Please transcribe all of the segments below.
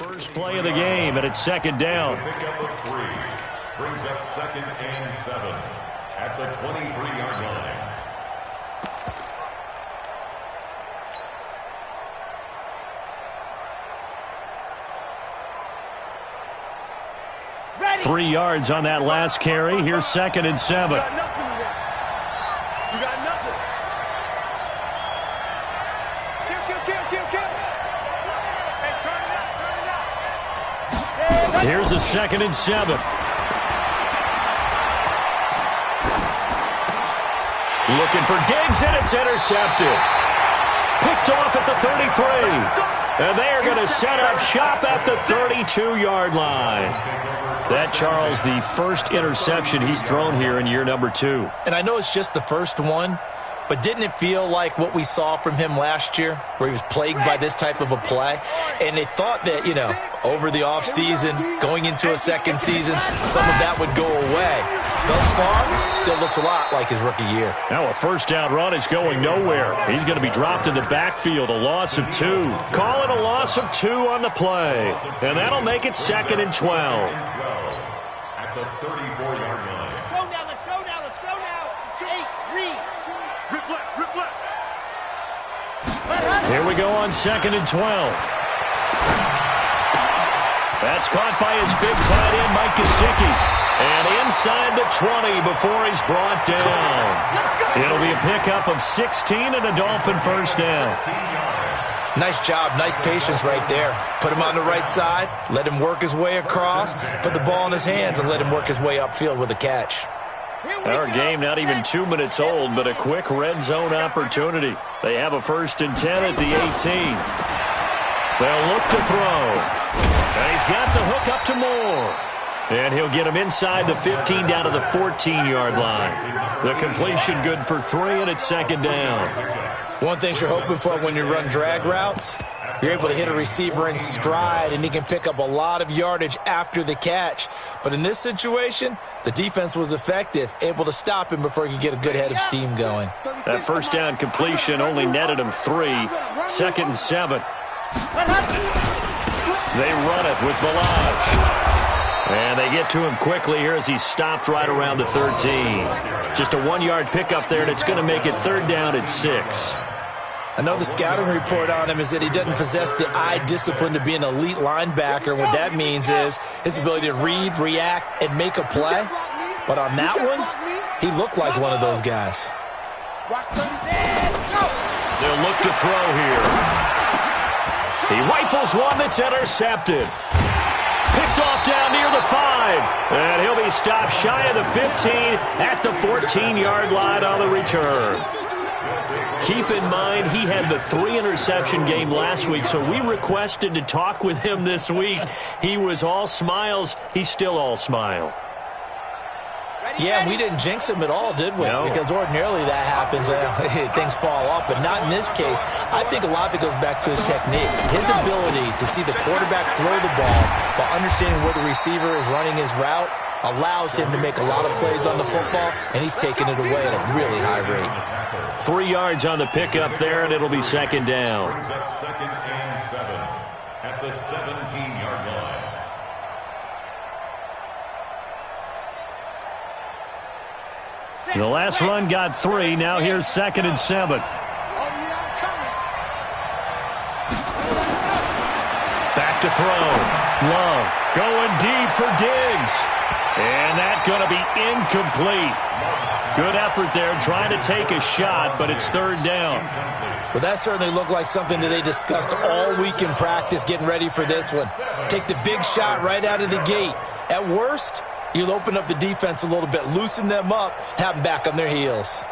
First play of the game, and it's second down. Pickup of 3 brings up 2nd and 7 at the 23-yard line. Ready. 3 yards on that last carry. Here's 2nd and 7. You got nothing today. You got nothing. Kill. Hey, turn it up. Here's a 2nd and 7. Looking for Diggs, and it's intercepted. Picked off at the 33. And they are going to set up shop at the 32-yard line. That, Charles, the first interception he's thrown here in year number 2. And I know it's just the first one, but didn't it feel like what we saw from him last year, where he was plagued by this type of a play? And they thought that, over the offseason, going into a second season, some of that would go away. Thus far, still looks a lot like his rookie year. Now a first down run is going nowhere. He's going to be dropped in the backfield, a loss of 2. Call it a loss of 2 on the play. And that'll make it 2nd and 12. At the 34-yard line. Let's go now. Jake, read. Rip left. Here we go on 2nd and 12. That's caught by his big tight end, Mike Gesicki. And inside the 20 before he's brought down. It'll be a pickup of 16 and a Dolphin first down. Nice job, nice patience right there. Put him on the right side, let him work his way across, put the ball in his hands, and let him work his way upfield with a catch. Our game not even 2 minutes old, but a quick red zone opportunity. They have a 1st and 10 at the 18. They'll look to throw. And he's got the hook up to Moore. And he'll get him inside the 15 down to the 14-yard line. The completion good for 3, and it's 2nd down. One thing you're hoping for when you run drag routes, you're able to hit a receiver in stride, and he can pick up a lot of yardage after the catch. But in this situation, the defense was effective, able to stop him before he could get a good head of steam going. That first down completion only netted him 3. 2nd and 7. They run it with Balaj. And they get to him quickly here as he's stopped right around the 13. Just a 1-yard pickup there, and it's going to make it 3rd down at 6. I know the scouting report on him is that he doesn't possess the eye discipline to be an elite linebacker. What that means is his ability to read, react, and make a play. But on that one, he looked like one of those guys. They'll look to throw here. He rifles one that's intercepted. Picked off down near the 5. And he'll be stopped shy of the 15 at the 14-yard line on the return. Keep in mind, he had the 3-interception game last week, so we requested to talk with him this week. He was all smiles. He's still all smile. Yeah, we didn't jinx him at all, did we? No. Because ordinarily that happens. Things fall off, but not in this case. I think a lot of it goes back to his technique. His ability to see the quarterback throw the ball while understanding where the receiver is running his route allows him to make a lot of plays on the football, and he's taking it away at a really high rate. 3 yards on the pickup there, and it'll be 2nd down. Brings up 2nd and 7 at the 17-yard line. The last run got 3. Now here's 2nd and 7. Back to throw. Love going deep for Diggs. And that's going to be incomplete. Good effort there trying to take a shot, but it's 3rd down. Well, that certainly looked like something that they discussed all week in practice getting ready for this one. Take the big shot right out of the gate. At worst, you'll open up the defense a little bit, loosen them up, have them back on their heels.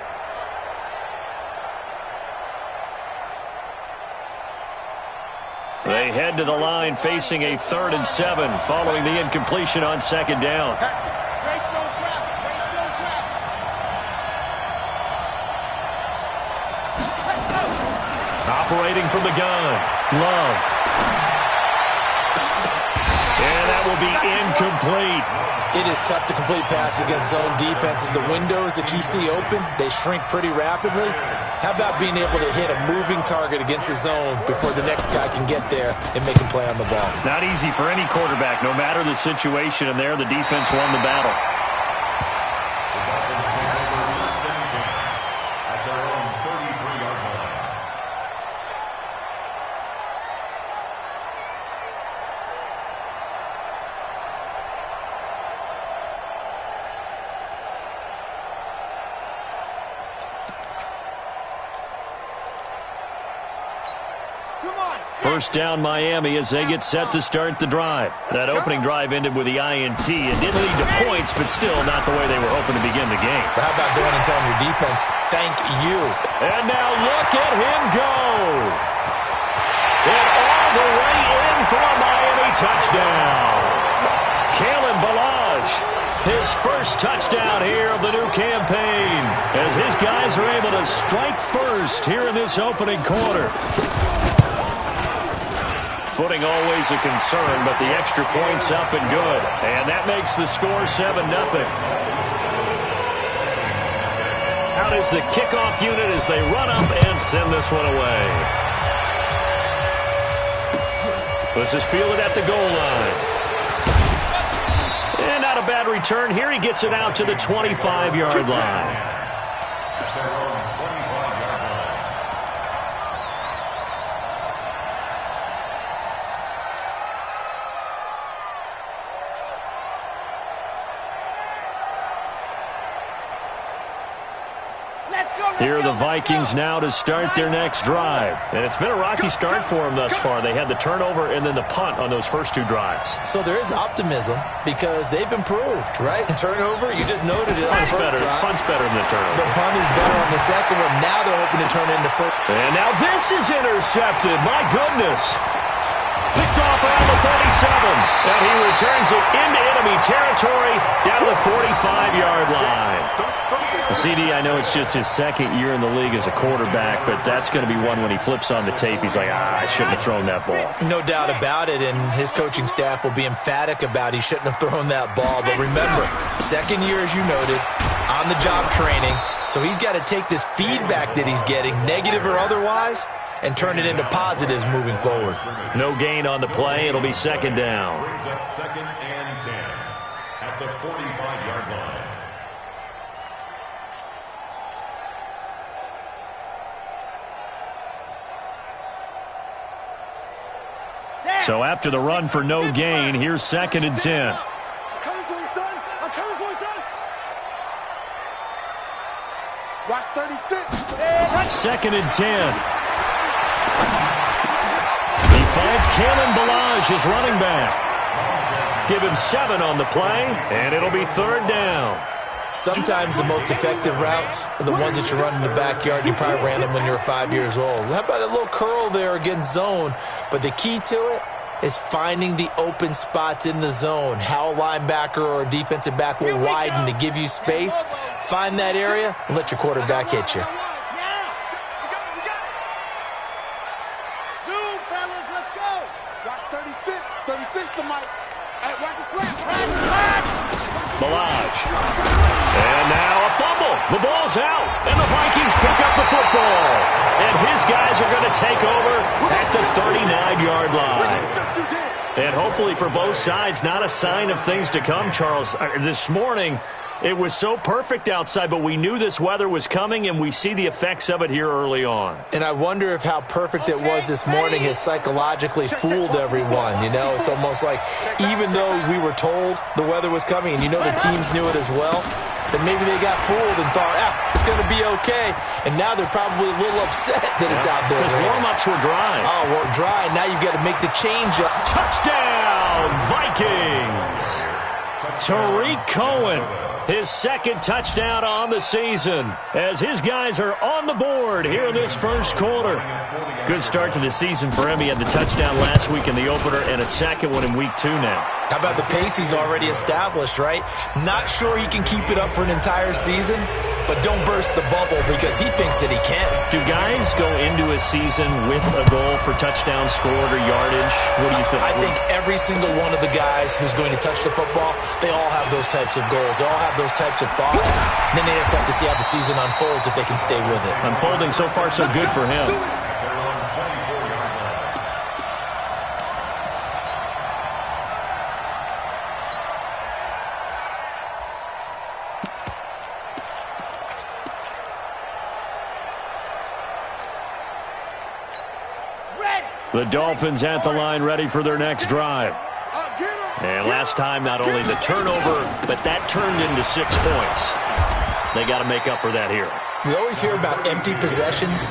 They head to the line facing a 3rd and 7 following the incompletion on 2nd down. Operating from the gun, Love. And that will be incomplete. It is tough to complete passes against zone defenses. The windows that you see open, they shrink pretty rapidly. How about being able to hit a moving target against a zone before the next guy can get there and make him play on the ball? Not easy for any quarterback, no matter the situation, and there the defense won the battle. At their own 33-yard line. First down Miami as they get set to start the drive. That opening drive ended with the INT. It did lead to points, but still not the way they were hoping to begin the game. But how about going and telling your defense, thank you? And now look at him go. And all the way in for a Miami touchdown. Kalen Ballage, his first touchdown here of the new campaign, as his guys are able to strike first here in this opening quarter. Footing always a concern, but the extra point's up and good. And that makes the score 7-0. Out is the kickoff unit as they run up and send this one away. This is fielded at the goal line. And not a bad return here. He gets it out to the 25-yard line. Here are the Vikings now to start their next drive. And it's been a rocky start for them thus far. They had the turnover and then the punt on those first two drives. So there is optimism because they've improved, right? Turnover, you just noted it. Punt's better than the turnover. The punt is better on the second one. Now they're hoping to turn into first. And now this is intercepted. My goodness. Picked off around the 37. And he returns it into enemy territory down to the 45-yard line. CD, I know it's just his second year in the league as a quarterback, but that's going to be one when he flips on the tape. He's like, I shouldn't have thrown that ball. No doubt about it, and his coaching staff will be emphatic about he shouldn't have thrown that ball. But remember, second year, as you noted, on-the-job training, so he's got to take this feedback that he's getting, negative or otherwise, and turn it into positives moving forward. No gain on the play. It'll be second down. Brings up 2nd and 10 at the 45-yard line. So after the run for no gain, here's 2nd and 10. I'm coming for you, son. I'm coming for you, son. Watch 36. 2nd and 10. He finds Kalen Ballage, his running back. Give him 7 on the play, and it'll be 3rd down. Sometimes the most effective routes are the ones that you run in the backyard. You probably ran them when you were 5 years old. How about a little curl there against zone? But the key to it is finding the open spots in the zone. How a linebacker or a defensive back will widen to give you space. Find that area and let your quarterback hit you. Zoom, fellas, let's go. Watch 36. 36 to Mike. Hey, watch the slap. Ballage. And now a fumble. The ball's out, and the Vikings pick up the football. And his guys are going to take over at the 39-yard line. And hopefully for both sides, not a sign of things to come, Charles. This morning, it was so perfect outside, but we knew this weather was coming, and we see the effects of it here early on. And I wonder if how perfect it was this morning has psychologically fooled everyone. You know, it's almost like even though we were told the weather was coming, and you know the teams knew it as well, that maybe they got fooled and thought, it's going to be okay. And now they're probably a little upset that it's out there. Because warm-ups were dry. Oh, well, dry. Now you've got to make the change-up. Touchdown, Vikings! Tariq Cohen, his 2nd touchdown on the season, as his guys are on the board here in this first quarter. Good start to the season for him. He had the touchdown last week in the opener and a second one in week 2 now. How about the pace he's already established, right? Not sure he can keep it up for an entire season, but don't burst the bubble because he thinks that he can. Do guys go into a season with a goal for touchdown scored or yardage? What do you think? I think every single one of the guys who's going to touch the football, they all have those types of goals. They all have those types of thoughts. And then they just have to see how the season unfolds if they can stay with it. Unfolding so far so good for him. The Dolphins at the line ready for their next drive. And last time, not only the turnover, but that turned into 6 points. They got to make up for that here. We always hear about empty possessions,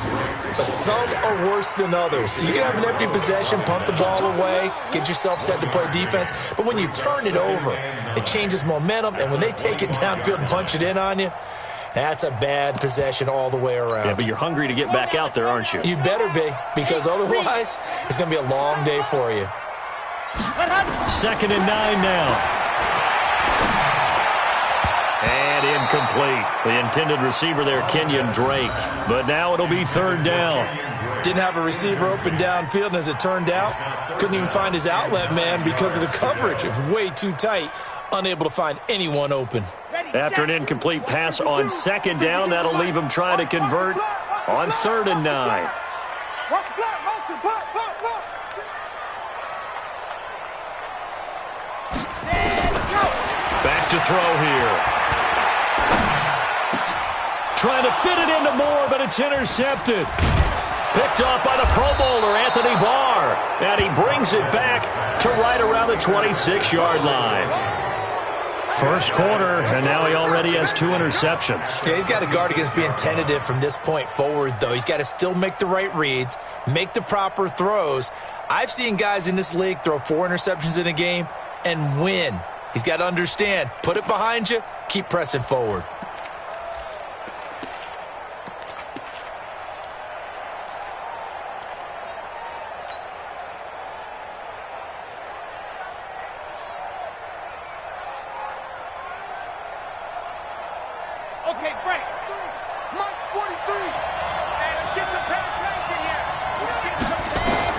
but some are worse than others. You can have an empty possession, punt the ball away, get yourself set to play defense, but when you turn it over, it changes momentum, and when they take it downfield and punch it in on you, that's a bad possession all the way around. Yeah, but you're hungry to get back out there, aren't you? You better be, because otherwise, it's going to be a long day for you. 2nd and 9 now. And incomplete. The intended receiver there, Kenyon Drake. But now it'll be 3rd down. Didn't have a receiver open downfield, and as it turned out, couldn't even find his outlet man because of the coverage. It was way too tight. Unable to find anyone open. After an incomplete pass on 2nd down, that'll leave him trying to convert on 3rd and 9. Back to throw here. Trying to fit it into Moore, but it's intercepted. Picked off by the Pro Bowler, Anthony Barr. And he brings it back to right around the 26-yard line. First quarter, and now he already has 2 interceptions. Yeah, he's got to guard against being tentative from this point forward, though. He's got to still make the right reads, make the proper throws. I've seen guys in this league throw 4 interceptions in a game and win. He's got to understand, put it behind you, keep pressing forward. Okay, break. Mike's 43. Hey, let's get some penetration here.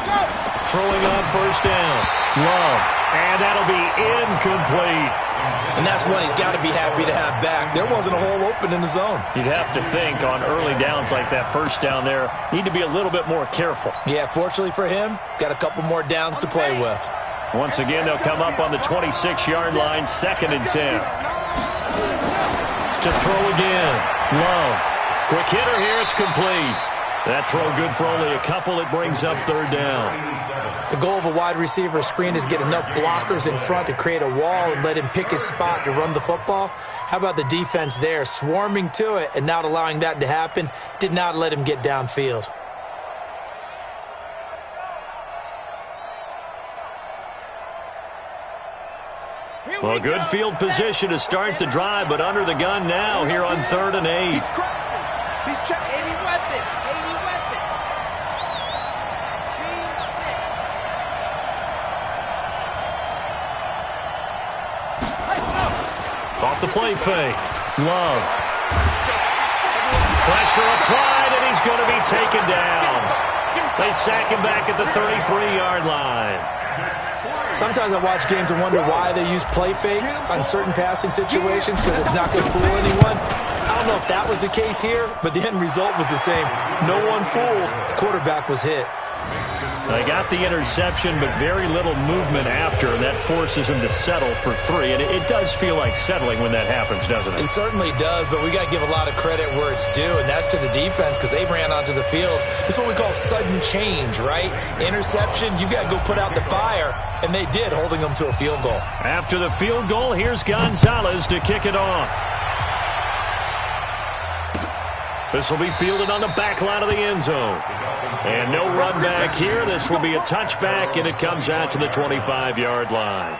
Go. Throwing on 1st down. Love. And that'll be incomplete. And that's one he's got to be happy to have back. There wasn't a hole open in the zone. You'd have to think on early downs like that 1st down there, need to be a little bit more careful. Yeah, fortunately for him, got a couple more downs to play with. Once again, they'll come up on the 26-yard line, 2nd and 10. To throw again. Love. Quick hitter here. It's complete. That throw good for only a couple. It brings up 3rd down. The goal of a wide receiver screen is get enough blockers in front to create a wall and let him pick his spot to run the football. How about the defense there? Swarming to it and not allowing that to happen. Did not let him get downfield. Well, good field position to start the drive, but under the gun now here on 3rd and 8. He's crossing. He's checking. 80 weapon. 80 weapon. Seam 6. Off the play fake. Love. Pressure applied, and he's going to be taken down. They sack him back at the 33-yard line. Sometimes I watch games and wonder why they use play fakes on certain passing situations because it's not going to fool anyone. I don't know if that was the case here, but the end result was the same. No one fooled. The quarterback was hit. They got the interception, but very little movement after, and that forces him to settle for 3. And it does feel like settling when that happens, doesn't it? It certainly does, but we got to give a lot of credit where it's due, and that's to the defense because they ran onto the field. This is what we call sudden change, right? Interception, you got to go put out the fire, and they did, holding them to a field goal. After the field goal, here's Gonzalez to kick it off. This will be fielded on the back line of the end zone. And no run back here. This will be a touchback, and it comes out to the 25-yard line.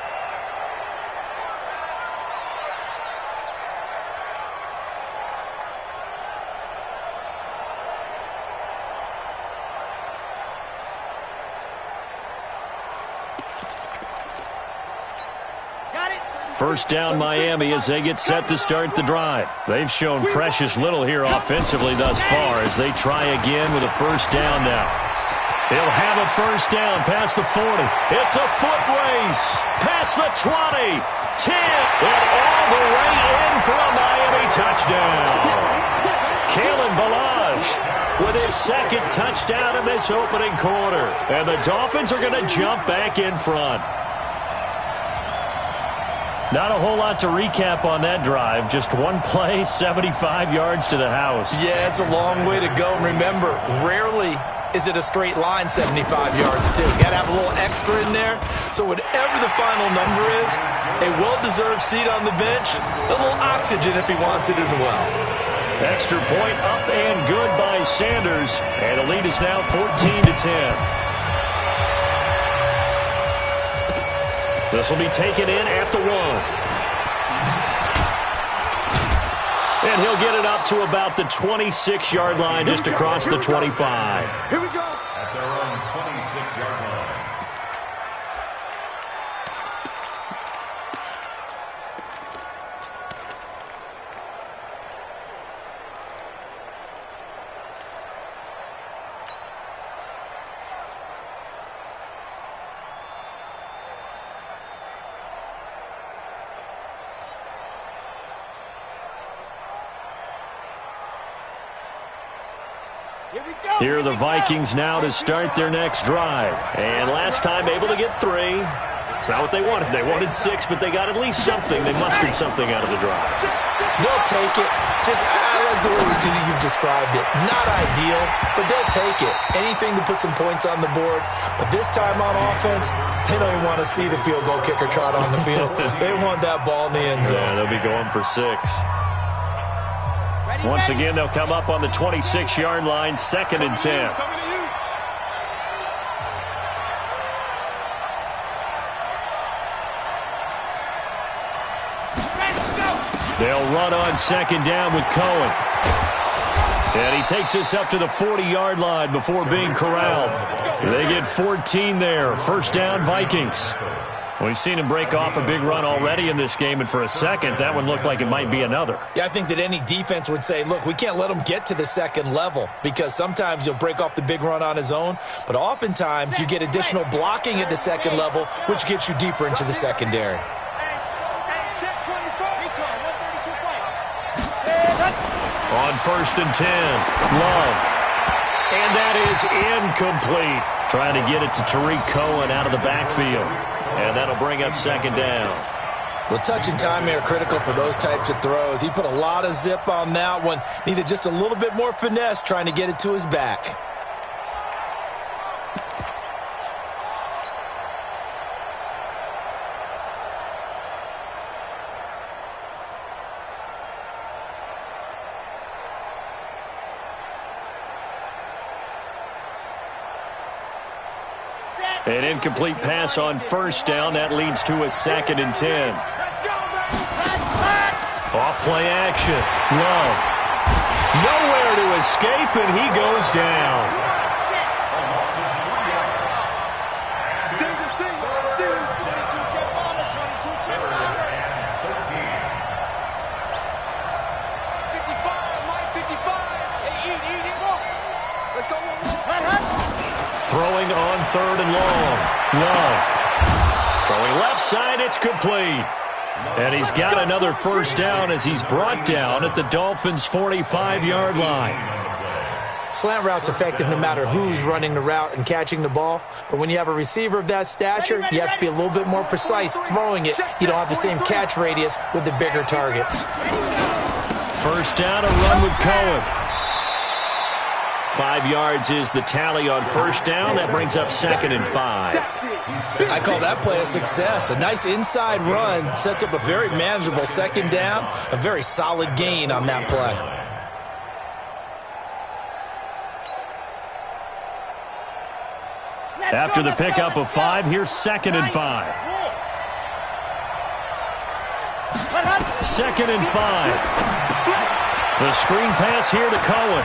First down Miami as they get set to start the drive. They've shown precious little here offensively thus far as they try again with a first down now. He'll have a first down past the 40. It's a foot race past the 20, 10, and all the way in for a Miami touchdown. Kalen Ballage with his second touchdown in this opening quarter. And the Dolphins are going to jump back in front. Not a whole lot to recap on that drive. Just one play, 75 yards to the house. Yeah, it's a long way to go. Remember, rarely is it a straight line 75 yards, too. Got to have a little extra in there. So whatever the final number is, a well-deserved seat on the bench, a little oxygen if he wants it as well. Extra point up and good by Sanders. And the lead is now 14-10. This will be taken in at the 1. And he'll get it up to about the 26-yard line, just across the 25. Here we go. At their own 26-yard line. Here are the Vikings now to start their next drive. And last time able to get 3. It's not what they wanted. They wanted 6, but they got at least something. They mustered something out of the drive. They'll take it. I like the way you've described it. Not ideal, but they'll take it. Anything to put some points on the board. But this time on offense, they don't even want to see the field goal kicker trot on the field. They want that ball in the end zone. Yeah, they'll be going for 6. Once again, they'll come up on the 26-yard line, 2nd and 10. They'll run on 2nd down with Cohen. And he takes us up to the 40-yard line before being corralled. They get 14 there. First down, Vikings. We've seen him break off a big run already in this game, and for a second, that one looked like it might be another. Yeah, I think that any defense would say, look, we can't let him get to the second level because sometimes he'll break off the big run on his own, but oftentimes you get additional blocking at the second level, which gets you deeper into the secondary. On 1st and 10, Love. And that is incomplete. Trying to get it to Tariq Cohen out of the backfield. And that'll bring up 2nd down. Well, touch and timing are critical for those types of throws. He put a lot of zip on that one. Needed just a little bit more finesse trying to get it to his back. An incomplete pass on 1st down. That leads to a 2nd and 10. Off play action. Love. Nowhere to escape, and he goes down. Throwing on 3rd and long. Love. Throwing left side, it's complete. And he's got another first down as he's brought down at the Dolphins' 45-yard line. Slant route's effective no matter who's running the route and catching the ball. But when you have a receiver of that stature, you have to be a little bit more precise throwing it. You don't have the same catch radius with the bigger targets. First down, a run with Cohen. 5 yards is the tally on first down. That brings up 2nd and 5. I call that play a success. A nice inside run sets up a very manageable 2nd down. A very solid gain on that play. After the pickup of 5, here's 2nd and 5. 2nd and 5. The screen pass here to Cohen.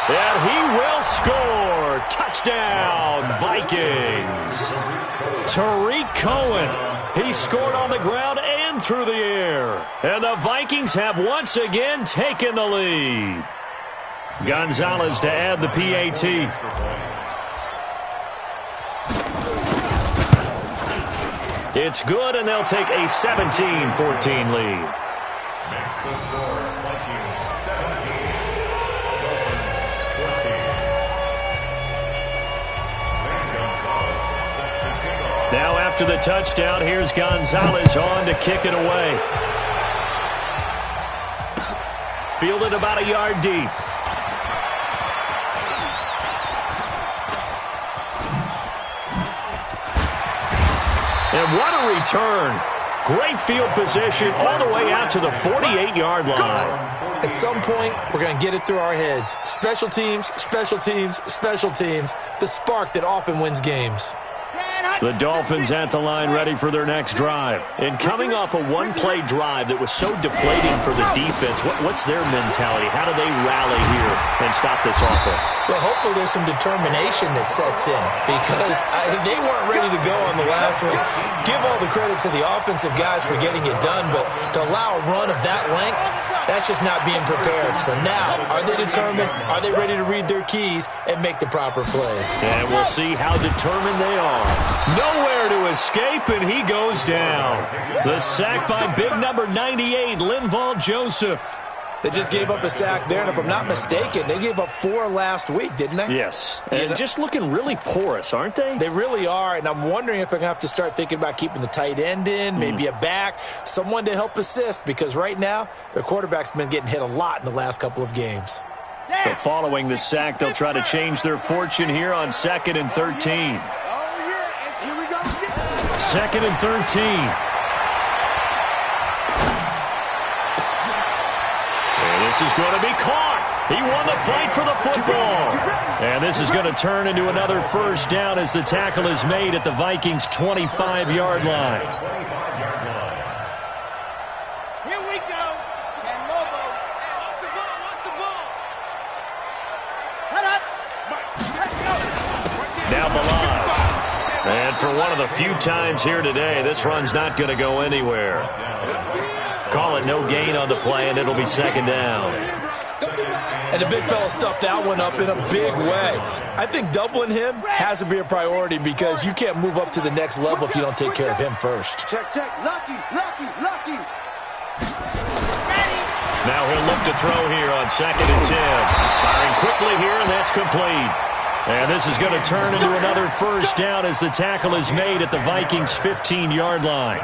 And he will score. Touchdown, Vikings. Tariq Cohen. He scored on the ground and through the air. And the Vikings have once again taken the lead. Gonzalez to add the PAT. It's good, and they'll take a 17-14 lead. Makes the score Vikings 17, Dolphins 14. Zane Gonzalez set to kick off. Now after the touchdown, here's Gonzalez on to kick it away. Fielded about a yard deep. And what a return. Great field position all the way out to the 48-yard line. At some point, we're going to get it through our heads. Special teams, special teams, special teams. The spark that often wins games. The Dolphins at the line ready for their next drive. And coming off a one-play drive that was so deflating for the defense, what's their mentality? How do they rally here and stop this offense? Well, hopefully there's some determination that sets in because they weren't ready to go on the last one. Give all the credit to the offensive guys for getting it done, but to allow a run of that length, that's just not being prepared. So now, are they determined? Are they ready to read their keys and make the proper plays? And we'll see how determined they are. Nowhere to escape, and he goes down. The sack by big number 98, Linval Joseph. They just gave up a sack there, and if I'm not mistaken, they gave up 4 last week, didn't they? Yes, and just looking really porous, aren't they? They really are, and I'm wondering if I'm going to have to start thinking about keeping the tight end in, maybe a back, someone to help assist, because right now, their quarterback's been getting hit a lot in the last couple of games. So following the sack, they'll try to change their fortune here on 2nd and 13. Oh, yeah, and here we go again. 2nd and 13. This is going to be caught. He won the fight for the football. And this is going to turn into another first down as the tackle is made at the Vikings' 25-yard line. Here we go. And Lobo. Watch the ball. Watch the ball. Head up. Let's go. Now Milan. And for one of the few times here today, this run's not going to go anywhere. Call it no gain on the play, and it'll be 2nd down. And the big fella stuffed that one up in a big way. I think doubling him has to be a priority because you can't move up to the next level if you don't take care of him first. Check. Lucky. Now he'll look to throw here on 2nd and 10. Firing quickly here, and that's complete. And this is going to turn into another first down as the tackle is made at the Vikings' 15-yard line.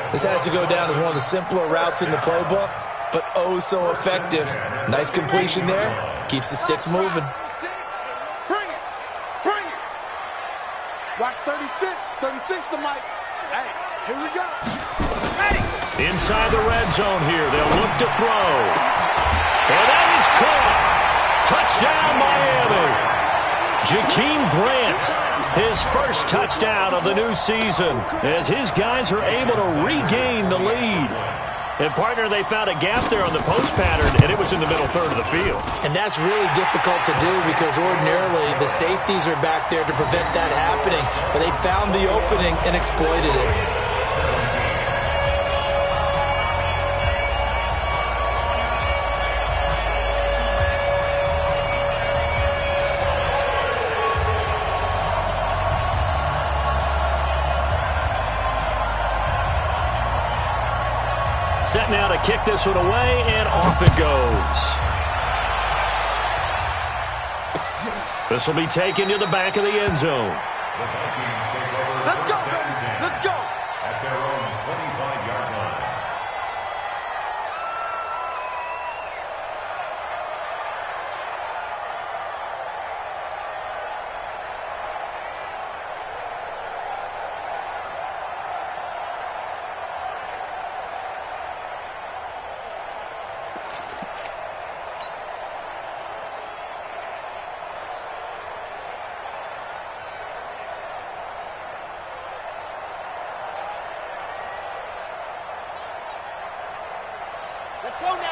This has to go down as one of the simpler routes in the playbook, but oh so effective. Nice completion there. Keeps the sticks moving. Bring it. Watch 36. 36 to Mike. Hey, here we go. Ready. Inside the red zone here. They'll look to throw. And that is caught. Touchdown, Miami. Jakeem Grant, his first touchdown of the new season, as his guys are able to regain the lead. And, partner, they found a gap there on the post pattern, and it was in the middle third of the field. And that's really difficult to do because ordinarily the safeties are back there to prevent that happening. But they found the opening and exploited it. Set now to kick this one away, and off it goes. This will be taken to the back of the end zone. Let's go. Let's go. At their own 25-yard line.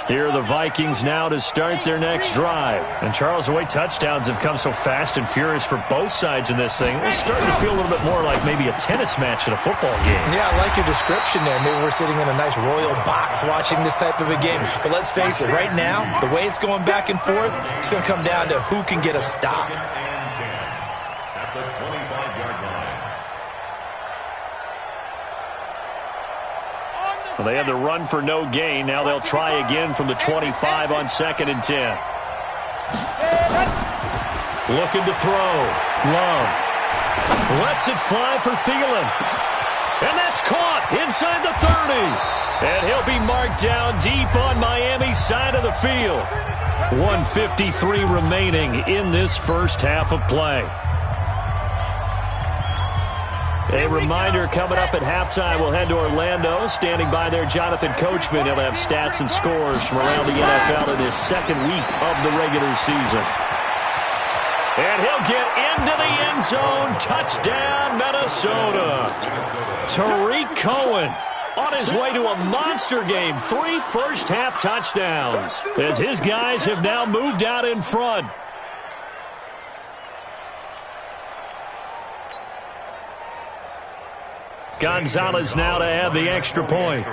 Here are the Vikings now to start their next drive. And, Charles, the way touchdowns have come so fast and furious for both sides in this thing, it's starting to feel a little bit more like maybe a tennis match at a football game. Yeah, I like your description there. Maybe we're sitting in a nice royal box watching this type of a game. But let's face it, right now, the way it's going back and forth, it's going to come down to who can get a stop. At the 25-yard line. Well, they have the run for no gain. Now they'll try again from the 25 on 2nd and 10. Looking to throw. Love. Lets it fly for Thielen. And that's caught inside the 30. And he'll be marked down deep on Miami's side of the field. 1:53 remaining in this first half of play. A reminder, coming up at halftime, we'll head to Orlando. Standing by there, Jonathan Coachman. He'll have stats and scores from around the NFL in his second week of the regular season. And he'll get into the end zone. Touchdown, Minnesota. Tariq Cohen on his way to a monster game. 3 first-half touchdowns as his guys have now moved out in front. Gonzalez now to add the extra point.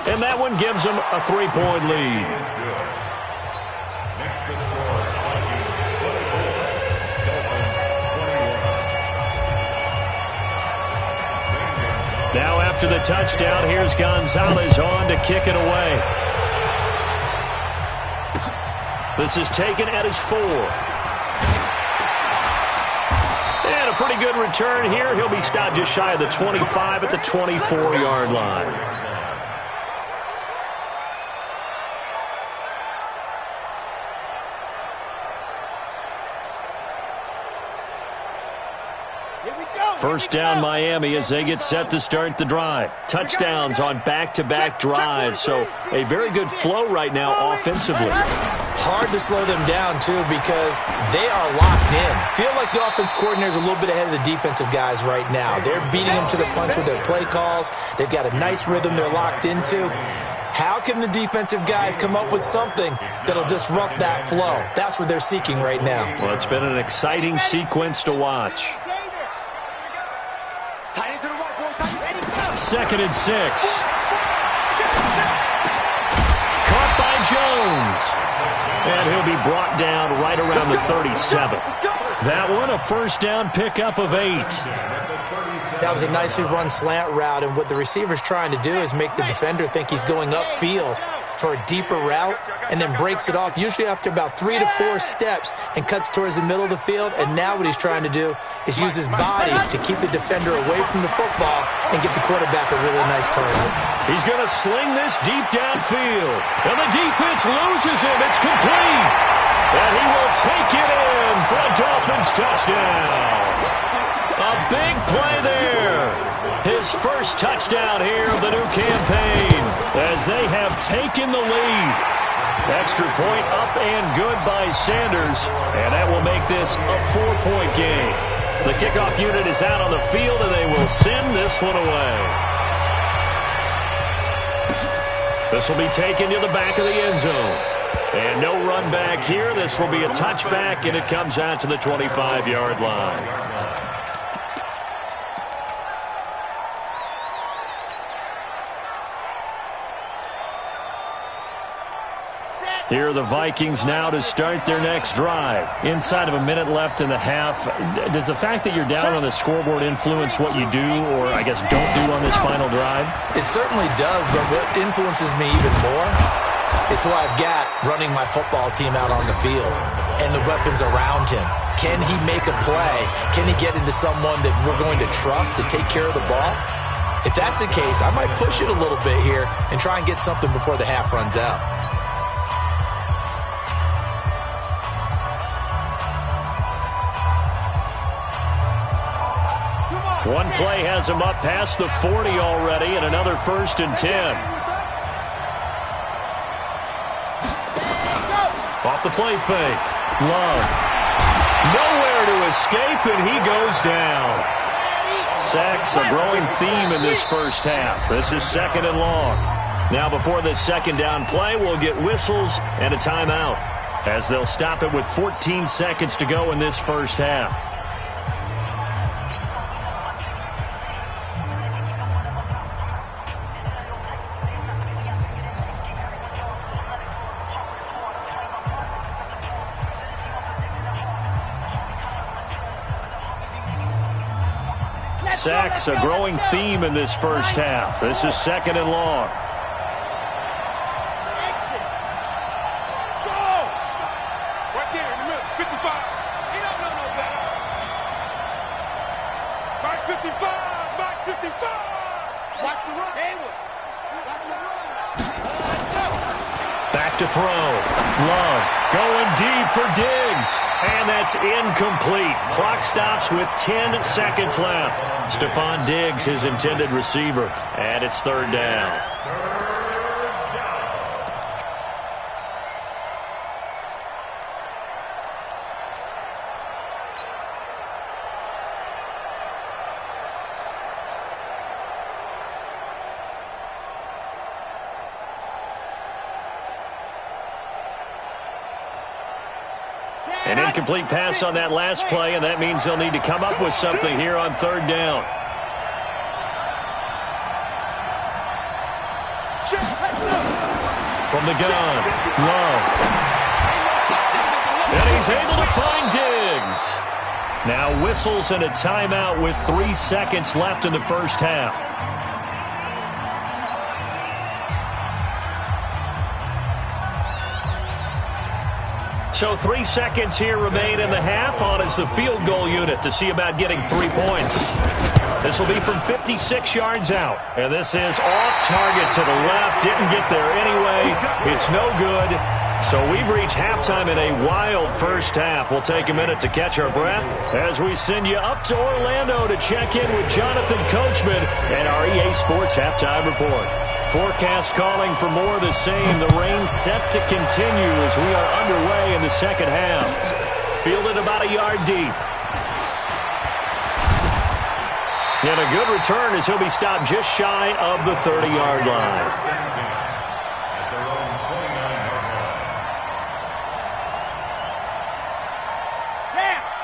And that one gives them a 3-point lead. Next to score, Vikings 24, Dolphins 21. Now after the touchdown, here's Gonzalez on to kick it away. This is taken at his 4. And a pretty good return here. He'll be stopped just shy of the 25 at the 24-yard line. First down, Miami, as they get set to start the drive. Touchdowns on back-to-back drives, so a very good flow right now offensively. Hard to slow them down, too, because they are locked in. Feel like the offense coordinator is a little bit ahead of the defensive guys right now. They're beating them to the punch with their play calls. They've got a nice rhythm they're locked into. How can the defensive guys come up with something that'll disrupt that flow? That's what they're seeking right now. Well, it's been an exciting sequence to watch. 2nd and 6. Caught by Jones. And he'll be brought down right around the 37. That one, a first down pickup of 8. That was a nicely run slant route, and what the receiver's trying to do is make the defender think he's going upfield for a deeper route and then breaks it off, usually after about 3 to 4 steps, and cuts towards the middle of the field. And now what he's trying to do is use his body to keep the defender away from the football and get the quarterback a really nice target. He's going to sling this deep downfield. And the defense loses him. It's complete. And he will take it in for a Dolphins touchdown. A big play there. His first touchdown here of the new campaign as they have taken the lead. Extra point up and good by Sanders. And that will make this a 4-point game. The kickoff unit is out on the field, and they will send this one away. This will be taken to the back of the end zone. And no run back here. This will be a touchback, and it comes out to the 25-yard line. Here are the Vikings now to start their next drive. Inside of a minute left in the half, does the fact that you're down on the scoreboard influence what you do or, I guess, don't do on this final drive? It certainly does, but what influences me even more is who I've got running my football team out on the field and the weapons around him. Can he make a play? Can he get into someone that we're going to trust to take care of the ball? If that's the case, I might push it a little bit here and try and get something before the half runs out. One play has him up past the 40 already, and another 1st and 10. Off the play fake. Love. Nowhere to escape, and he goes down. Sacks, a growing theme in this first half. This is 2nd and long. Now before this 2nd down play, we'll get whistles and a timeout, as they'll stop it with 14 seconds to go in this first half. Sacks, a growing theme in this first half. This is 2nd and long. Exit. Go. Right there in the middle. 55. He don't know no better. Mark 55. Mark 55. Watch the run. Haywood. Watch the run. Back to throw. Love going deep for Diggs. And that's incomplete. Clock stops with 10 seconds left. Stephon Diggs, his intended receiver. And it's 3rd down. An incomplete pass on that last play, and that means they'll need to come up with something here on 3rd down. From the gun, Love. And he's able to find Diggs. Now whistles and a timeout with 3 seconds left in the first half. So 3 seconds here remain in the half. On is the field goal unit to see about getting 3 points. This will be from 56 yards out. And this is off target to the left. Didn't get there anyway. It's no good. So we've reached halftime in a wild first half. We'll take a minute to catch our breath as we send you up to Orlando to check in with Jonathan Coachman and our EA Sports Halftime Report. Forecast calling for more of the same. The rain set to continue as we are underway in the second half. Fielded about a yard deep. And a good return as he'll be stopped just shy of the 30-yard line.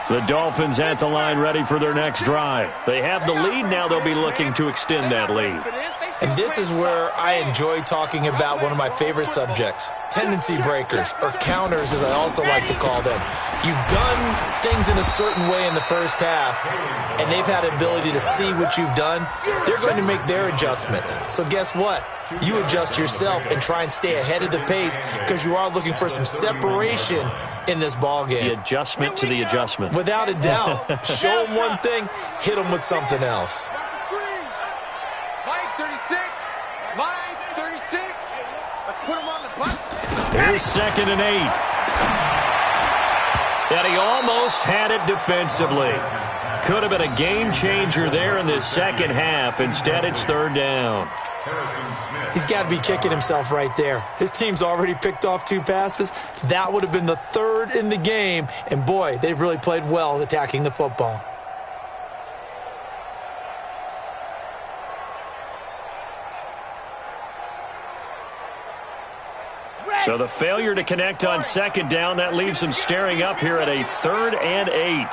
The Dolphins at the line ready for their next drive. They have the lead. Now they'll be looking to extend that lead. And this is where I enjoy talking about one of my favorite subjects, tendency breakers, or counters as I also like to call them. You've done things in a certain way in the first half, and they've had the ability to see what you've done. They're going to make their adjustments. So guess what? You adjust yourself and try and stay ahead of the pace because you are looking for some separation in this ball game. The adjustment to the adjustment. Without a doubt. Show them one thing, hit them with something else. Here's 2nd and 8. And he almost had it defensively. Could have been a game changer there in this second half. Instead, it's 3rd down. He's got to be kicking himself right there. His team's already picked off 2 passes. That would have been the 3rd in the game. And, boy, they've really played well attacking the football. So the failure to connect on 2nd down, that leaves them staring up here at a 3rd and 8.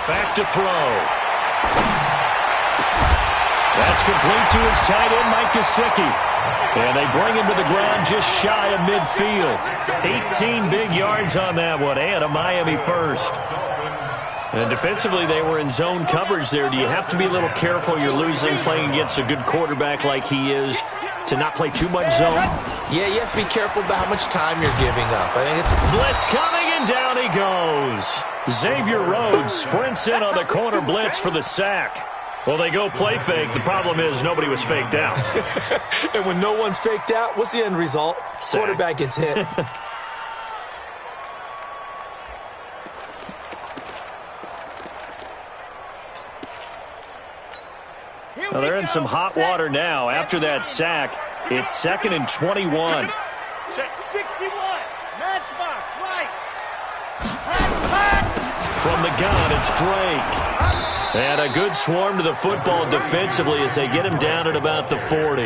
Back to throw. That's complete to his tight end, Mike Gesicki. And they bring him to the ground just shy of midfield. 18 big yards on that one, and a Miami first. And defensively, they were in zone coverage there. Do you have to be a little careful? You're losing, playing against a good quarterback like he is, to not play too much zone? Yeah, you have to be careful about how much time you're giving up. I think it's blitz coming, and down he goes. Xavier Rhodes sprints in on the corner blitz for the sack. Well, they go play fake. The problem is nobody was faked out. And when no one's faked out, what's the end result? Sack. Quarterback gets hit. Well, they're in some hot water now. After that sack, it's 2nd and 21. Check. 61. Matchbox, light. From the gun, it's Drake. And a good swarm to the football defensively as they get him down at about the 40.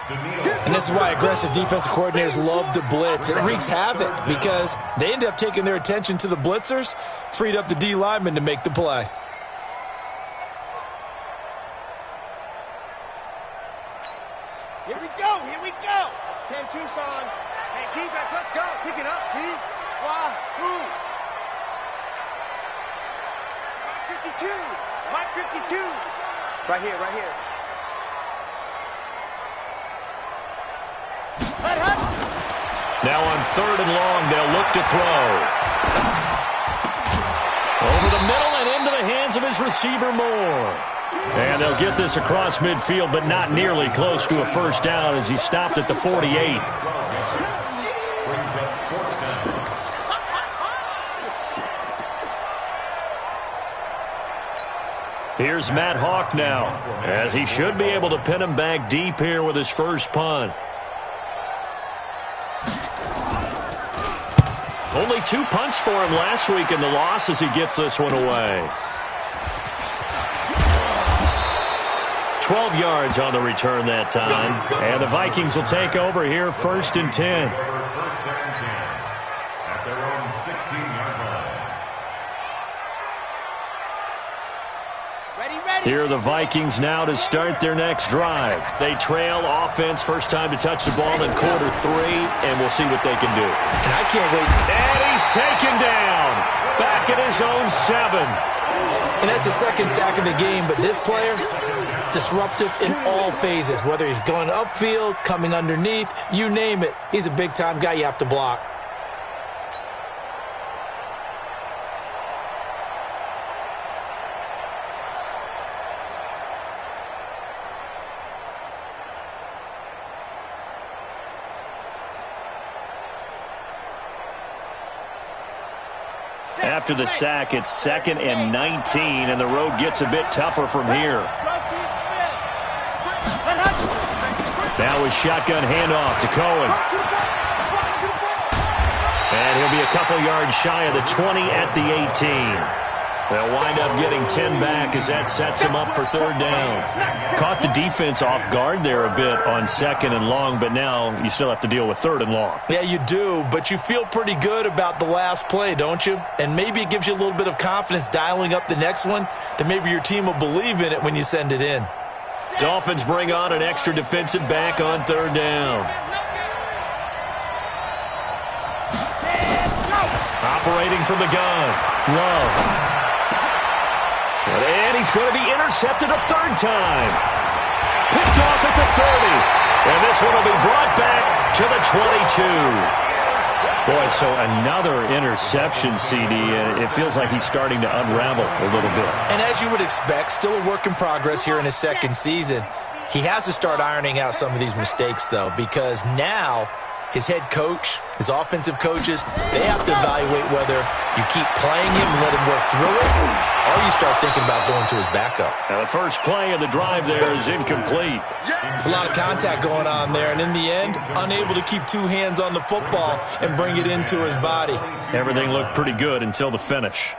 And this is why aggressive defensive coordinators love to blitz. It wreaks havoc because they end up taking their attention to the blitzers, freed up the D lineman to make the play. Here we go, here we go. 10 Tucson. Hey, defense, let's go. Pick it up, D. Wahoo. 52. Mike 52. Right here, right here. Hut, hut. Now on 3rd and long, they'll look to throw. Over the middle and into the hands of his receiver, Moore. And they'll get this across midfield, but not nearly close to a first down as he stopped at the 48. Here's Matt Hawk now, as he should be able to pin him back deep here with his first punt. Only 2 punts for him last week in the loss as he gets this one away. 12 yards on the return that time. And the Vikings will take over here, 1st and 10. At their own 16-yard line. Ready. Here are the Vikings now to start their next drive. They trail offense, first time to touch the ball in quarter 3, and we'll see what they can do. And I can't wait. And he's taken down. Back at his own 7. And that's the second sack of the game, but this player, disruptive in all phases, whether he's going upfield, coming underneath, you name it. He's a big-time guy you have to block. After the sack, it's 2nd and 19, and the road gets a bit tougher from here. Now a shotgun handoff to Cohen. And he'll be a couple yards shy of the 20 at the 18. They'll wind up getting 10 back as that sets him up for 3rd down. Caught the defense off guard there a bit on 2nd and long, but now you still have to deal with 3rd and long. Yeah, you do, but you feel pretty good about the last play, don't you? And maybe it gives you a little bit of confidence dialing up the next one, that maybe your team will believe in it when you send it in. Dolphins bring on an extra defensive back on 3rd down. Operating from the gun. Love. And he's going to be intercepted a 3rd time. Picked off at the 30. And this one will be brought back to the 22. Boy, so another interception, CD, and it feels like he's starting to unravel a little bit. And as you would expect, still a work in progress here in his 2nd season. He has to start ironing out some of these mistakes, though, because now his head coach, his offensive coaches, they have to evaluate whether you keep playing him and let him work through it, or you start thinking about going to his backup. Now the first play of the drive there is incomplete. There's a lot of contact going on there, and in the end, unable to keep 2 hands on the football and bring it into his body. Everything looked pretty good until the finish.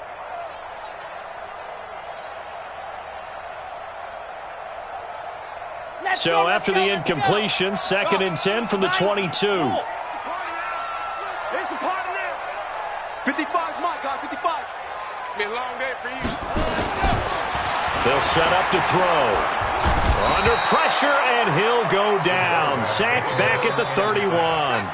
So after the incompletion, 2nd and 10 from the 22. There's some party now. 55's my guy, 55. It's been a long day for you. They'll set up to throw. Under pressure, and he'll go down. Sacked back at the 31.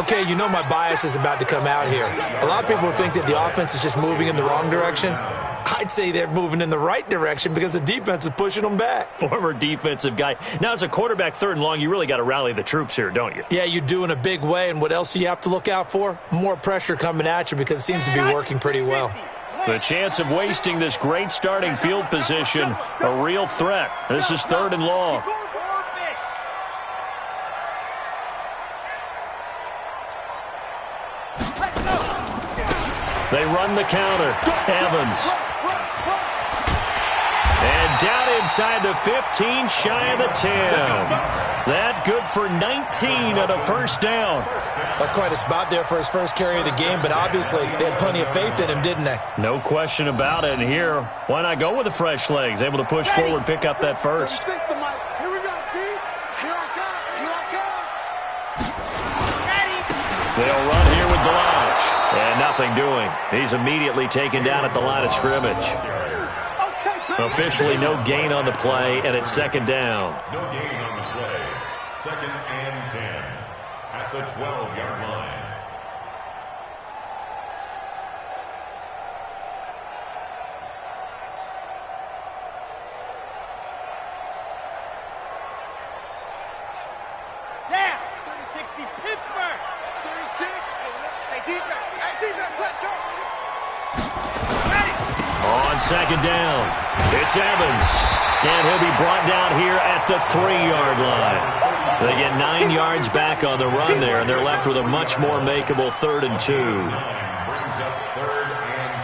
Okay, you know my bias is about to come out here. A lot of people think that the offense is just moving in the wrong direction. I'd say they're moving in the right direction because the defense is pushing them back. Former defensive guy. Now, as a quarterback, 3rd and long, you really got to rally the troops here, don't you? Yeah, you do in a big way. And what else do you have to look out for? More pressure coming at you because it seems to be working pretty well. The chance of wasting this great starting field position, a real threat. This is 3rd and long. They run the counter. Evans. And down inside the 15, shy of the 10. That good for 19 and a first down. That's quite a spot there for his first carry of the game, but obviously they had plenty of faith in him, didn't they? No question about it. And here, why not go with the fresh legs? Able to push forward, pick up that first. Here we go, T. Here I come. Here I come. They'll run here with Blanche. And nothing doing. He's immediately taken down at the line of scrimmage. Officially no gain on the play, and it's second down. No gain on the play. Second and 10 at the 12-yard line. Down. 30-60 Pittsburgh. 36. Hey, defense. Hey, defense, let's go. Ready. On second down, it's Evans. And he'll be brought down here at the 3-yard line. They get 9 yards back on the run there, and they're left with a much more makeable 3rd and 2. Brings up 3rd and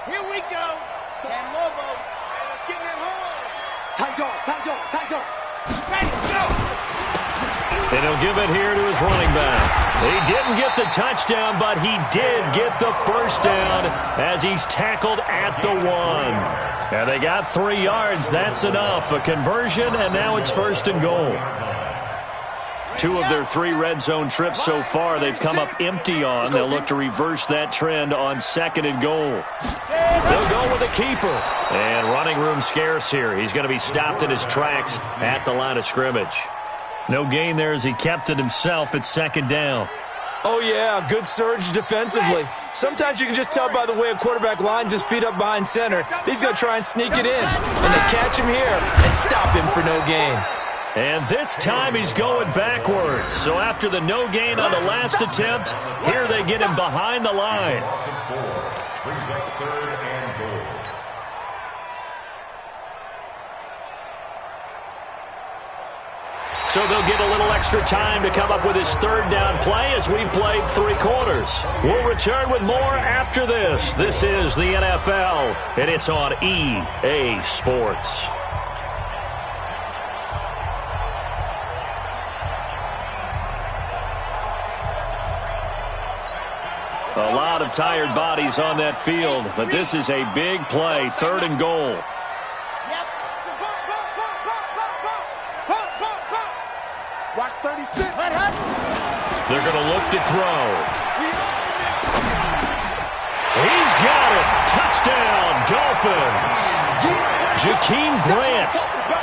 2. Here we go. Can Lobo. Let's get in home. Tight guard, tight guard, tight guard. Ready, go. And he'll give it here to his running back. He didn't get the touchdown, but he did get the first down as he's tackled at the 1. And they got 3 yards. That's enough. A conversion, and now it's 1st and goal. 2 of their 3 red zone trips so far they've come up empty on. They'll look to reverse that trend on 2nd and goal. They'll go with a keeper. And running room scarce here. He's going to be stopped in his tracks at the line of scrimmage. No gain there as he kept it himself at 2nd down. Oh, yeah, good surge defensively. Sometimes you can just tell by the way a quarterback lines his feet up behind center. He's going to try and sneak it in. And they catch him here and stop him for no gain. And this time he's going backwards. So after the no gain on the last attempt, here they get him behind the line. brings up 3rd and goal. So they'll get a little extra time to come up with his 3rd down play as we've played 3 quarters. We'll return with more after this. This is the NFL, and it's on EA Sports. A lot of tired bodies on that field, but this is a big play, 3rd and goal. Watch 36. They're going to look to throw. He's got it. Touchdown, Dolphins. Jakeem Grant,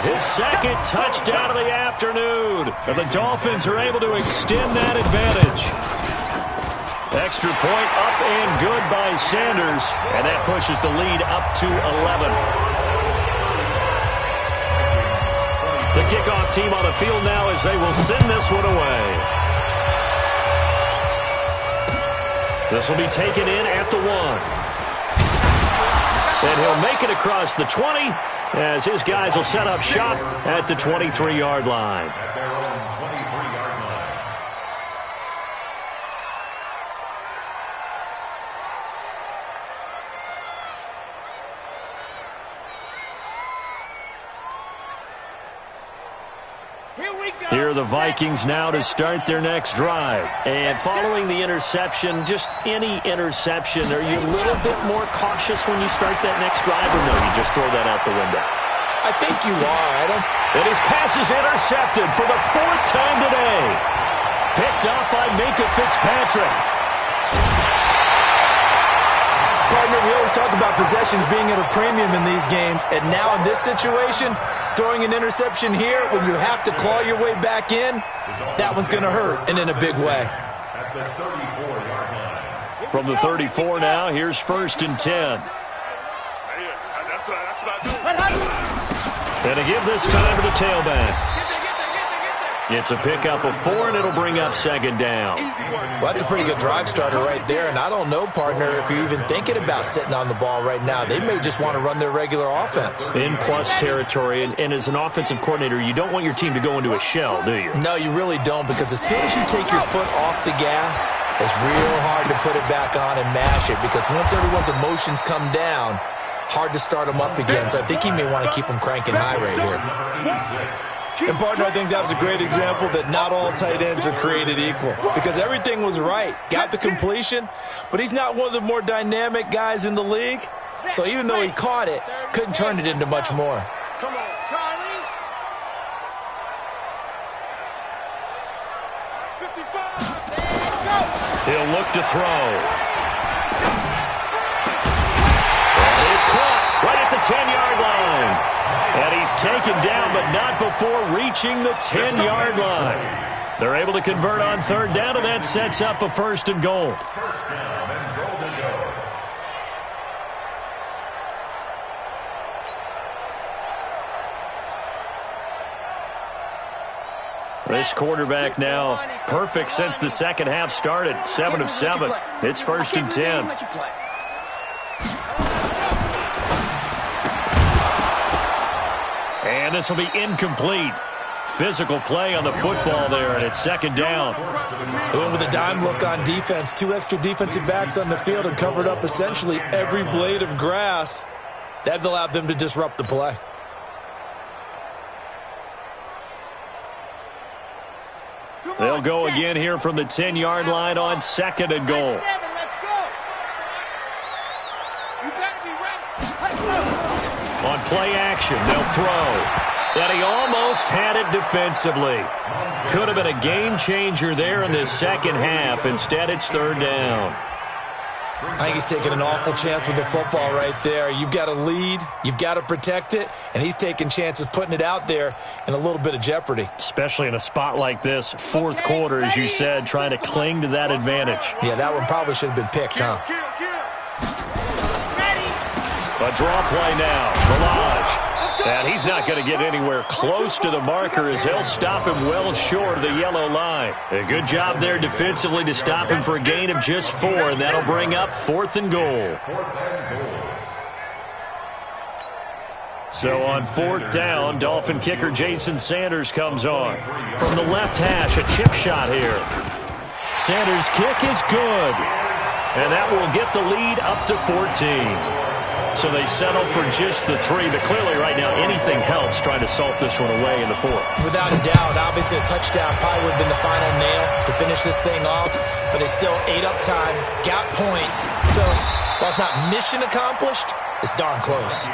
his 2nd touchdown of the afternoon. And the Dolphins are able to extend that advantage. Extra point up and good by Sanders. And that pushes the lead up to 11. The kickoff team on the field now as they will send this one away. This will be taken in at the 1. And he'll make it across the 20 as his guys will set up shop at the 23-yard line. At their own 23-yard line. Here are the Vikings now to start their next drive. And following the interception, just any interception, are you a little bit more cautious when you start that next drive, or no, you just throw that out the window? I think you are, Adam. And his pass is intercepted for the 4th time today. Picked up by Minkah Fitzpatrick. Partner, we always talk about possessions being at a premium in these games, and now in this situation, throwing an interception here when you have to claw your way back in, that one's going to hurt, and in a big way. At the 34-yard line. From the 34 now, here's 1st and 10. That's what I do. And to give this time to the tailback. It's a pickup of 4, and it'll bring up second down. Well, that's a pretty good drive starter right there, and I don't know, partner, if you're even thinking about sitting on the ball right now. They may just want to run their regular offense. In plus territory, and as an offensive coordinator, you don't want your team to go into a shell, do you? No, you really don't, because as soon as you take your foot off the gas, it's real hard to put it back on and mash it, because once everyone's emotions come down, hard to start them up again. So I think he may want to keep them cranking high right here. And, partner, I think that was a great example that not all tight ends are created equal, because everything was right. Got the completion, but he's not one of the more dynamic guys in the league. So even though he caught it, couldn't turn it into much more. Come on, Charlie. 55. Go. He'll look to throw. And he's caught right at the 10-yard line. And he's taken down, but not before reaching the 10-yard line. They're able to convert on third down, and that sets up a first and goal. First down and goal to go. This quarterback now perfect since the second half started. 7 of 7. It's first and 10. And this will be incomplete. Physical play on the football there, and it's second down. They went with a dime look on defense. 2 extra defensive backs on the field and covered up essentially every blade of grass. That allowed them to disrupt the play. They'll go again here from the 10-yard line on second and goal. On play action, they'll throw. And he almost had it defensively. Could have been a game changer there in this second half. Instead, it's third down. I think he's taking an awful chance with the football right there. You've got to lead, you've got to protect it, and he's taking chances putting it out there in a little bit of jeopardy. Especially in a spot like this, fourth quarter, as you said, trying to cling to that advantage. Yeah, that one probably should have been picked, huh? A draw play now. Barrage. And he's not going to get anywhere close to the marker as they'll stop him well short of the yellow line. A good job there defensively to stop him for a gain of just 4, and that'll bring up fourth and goal. So on fourth down, Dolphin kicker Jason Sanders comes on. From the left hash, a chip shot here. Sanders' kick is good. And that will get the lead up to 14. So they settle for just the 3, but clearly right now anything helps trying to salt this one away in the 4th. Without a doubt, obviously a touchdown probably would have been the final nail to finish this thing off, but they still ate up time, got points. So while it's not mission accomplished, it's darn close.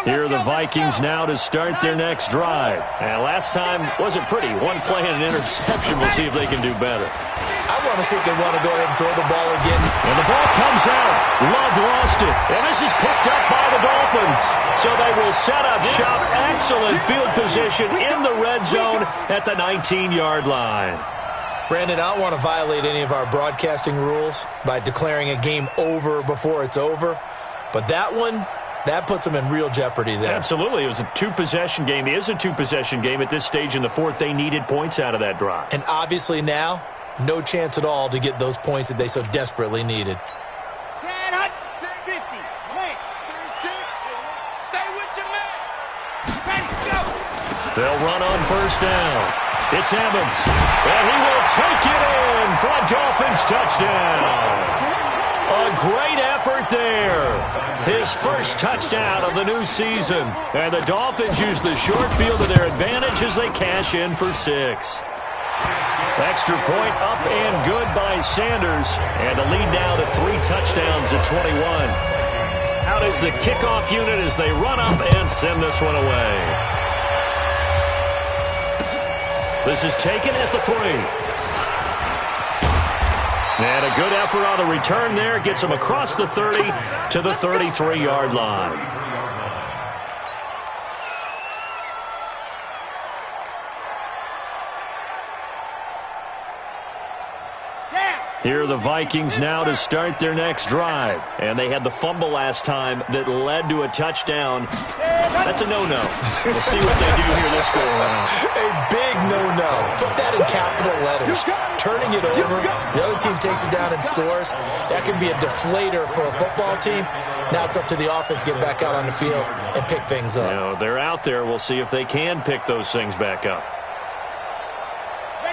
Here are the Vikings now to start their next drive. And last time wasn't pretty. One play and an interception. We'll see if they can do better. I want to see if they want to go ahead and throw the ball again. And the ball comes out. Love lost it. And this is picked up by the Dolphins. So they will set up shop. Excellent field position in the red zone at the 19-yard line. Brandon, I don't want to violate any of our broadcasting rules by declaring a game over before it's over. But that one, that puts them in real jeopardy there. Absolutely. It was a 2-possession game. It is a 2-possession game at this stage in the 4th. They needed points out of that drive. And obviously now, no chance at all to get those points that they so desperately needed. Set up, 50. Lane, 36. Stay with your man. Ready, go. They'll run on first down. It's Evans. And he will take it in for a Dolphins touchdown. A great effort there. His first touchdown of the new season. And the Dolphins use the short field to their advantage as they cash in for 6. Extra point up and good by Sanders. And the lead now to 3 touchdowns at 21. Out is the kickoff unit as they run up and send this one away. This is taken at the 3. And a good effort on the return there. Gets him across the 30 to the 33-yard line. Here are the Vikings now to start their next drive. And they had the fumble last time that led to a touchdown. That's a no-no. We'll see what they do here this go-around. A big no-no. Put that in capital letters. Turning it over, the other team takes it down and scores. That can be a deflator for a football team. Now it's up to the offense to get back out on the field and pick things up. You know, they're out there. We'll see if they can pick those things back up.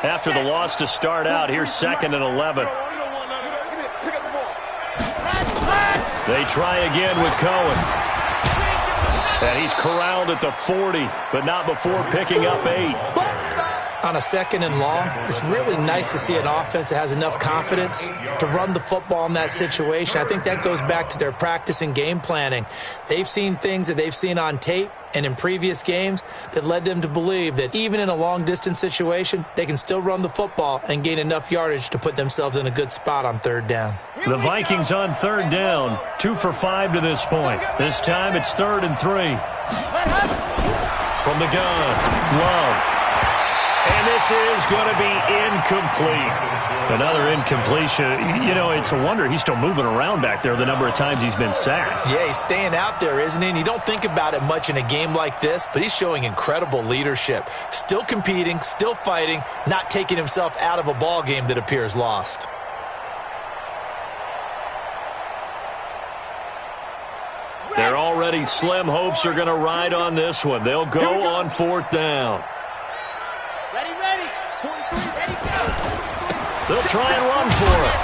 After the loss to start out, here's 2nd and 11. They try again with Cohen. And he's corralled at the 40, but not before picking up 8. On a 2nd and long, it's really nice to see an offense that has enough confidence to run the football in that situation. I think that goes back to their practice and game planning. They've seen things that they've seen on tape and in previous games that led them to believe that even in a long-distance situation, they can still run the football and gain enough yardage to put themselves in a good spot on 3rd down. The Vikings on 3rd down, 2 for 5 to this point. This time it's 3rd and 3. From the gun, Love. And this is going to be incomplete. Another incompletion. You know, it's a wonder he's still moving around back there the number of times he's been sacked. Yeah, he's staying out there, isn't he? And you don't think about it much in a game like this, but he's showing incredible leadership. Still competing, still fighting, not taking himself out of a ball game that appears lost. Their already slim hopes are going to ride on this one. They'll go on 4th down. Ready. 23, ready, go. They'll try and run for it.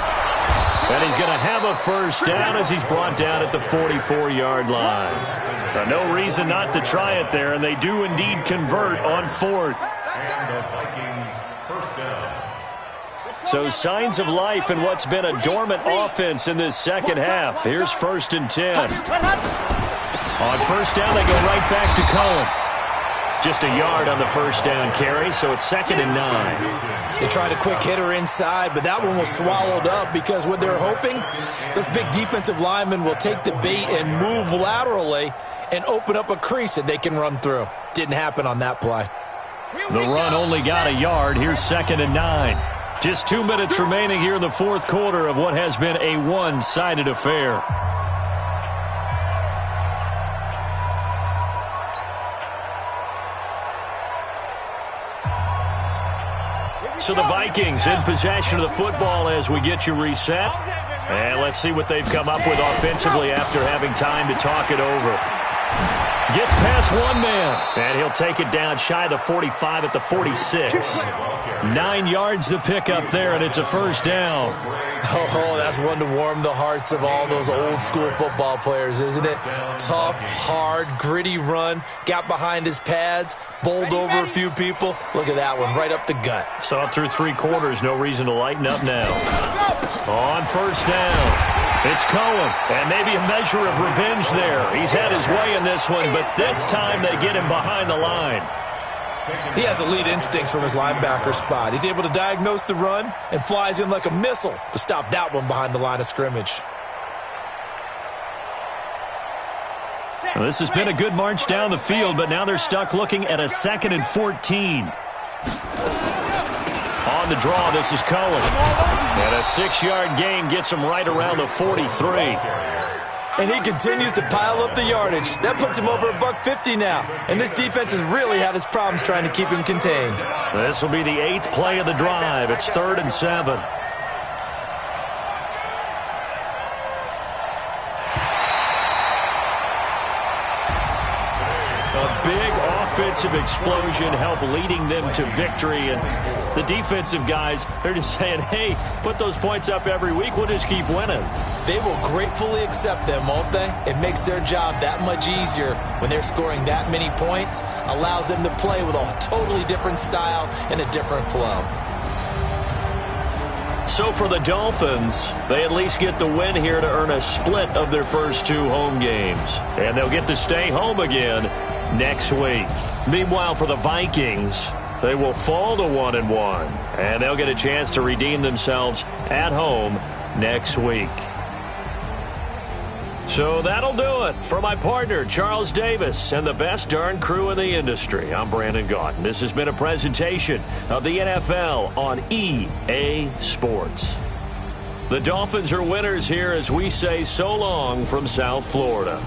And he's going to have a first down as he's brought down at the 44-yard line. No reason not to try it there, and they do indeed convert on 4th. And the Vikings first down. So signs of life in what's been a dormant offense in this second half. Here's 1st and 10. On 1st down, they go right back to Cohen. Just a yard on the first down carry, so it's 2nd and 9. They tried a quick hitter inside, but that one was swallowed up because what they're hoping, those big defensive linemen will take the bait and move laterally and open up a crease that they can run through. Didn't happen on that play. The run only got a yard. Here's 2nd and 9. Just 2 minutes remaining here in the 4th quarter of what has been a one-sided affair. So the Vikings in possession of the football as we get you reset. And let's see what they've come up with offensively after having time to talk it over. Gets past one man, and he'll take it down shy of the 45 at the 46. 9 yards to pick up there, and it's a first down. Oh, that's one to warm the hearts of all those old-school football players, isn't it? Tough, hard, gritty run, got behind his pads, bowled over a few people. Look at that one, right up the gut. Saw it through 3 quarters, no reason to lighten up now. On first down. It's Cohen, and maybe a measure of revenge there. He's had his way in this one, but this time they get him behind the line. He has elite instincts from his linebacker spot. He's able to diagnose the run and flies in like a missile to stop that one behind the line of scrimmage. Well, this has been a good march down the field, but now they're stuck looking at a 2nd and 14. On the draw, this is Cohen. And a 6-yard gain gets him right around the 43. And he continues to pile up the yardage. That puts him over $150 now. And this defense has really had its problems trying to keep him contained. This will be the 8th play of the drive. It's 3rd and 7. A big offensive explosion helped leading them to victory. And the defensive guys, they're just saying, hey, put those points up every week. We'll just keep winning. They will gratefully accept them, won't they? It makes their job that much easier when they're scoring that many points. Allows them to play with a totally different style and a different flow. So for the Dolphins, they at least get the win here to earn a split of their first 2 home games. And they'll get to stay home again next week. Meanwhile, for the Vikings, They will fall to 1-1, and they'll get a chance to redeem themselves at home next week. So that'll do it for my partner, Charles Davis, and the best darn crew in the industry. I'm Brandon Gaudin. This has been a presentation of the NFL on EA Sports. The Dolphins are winners here as we say so long from South Florida.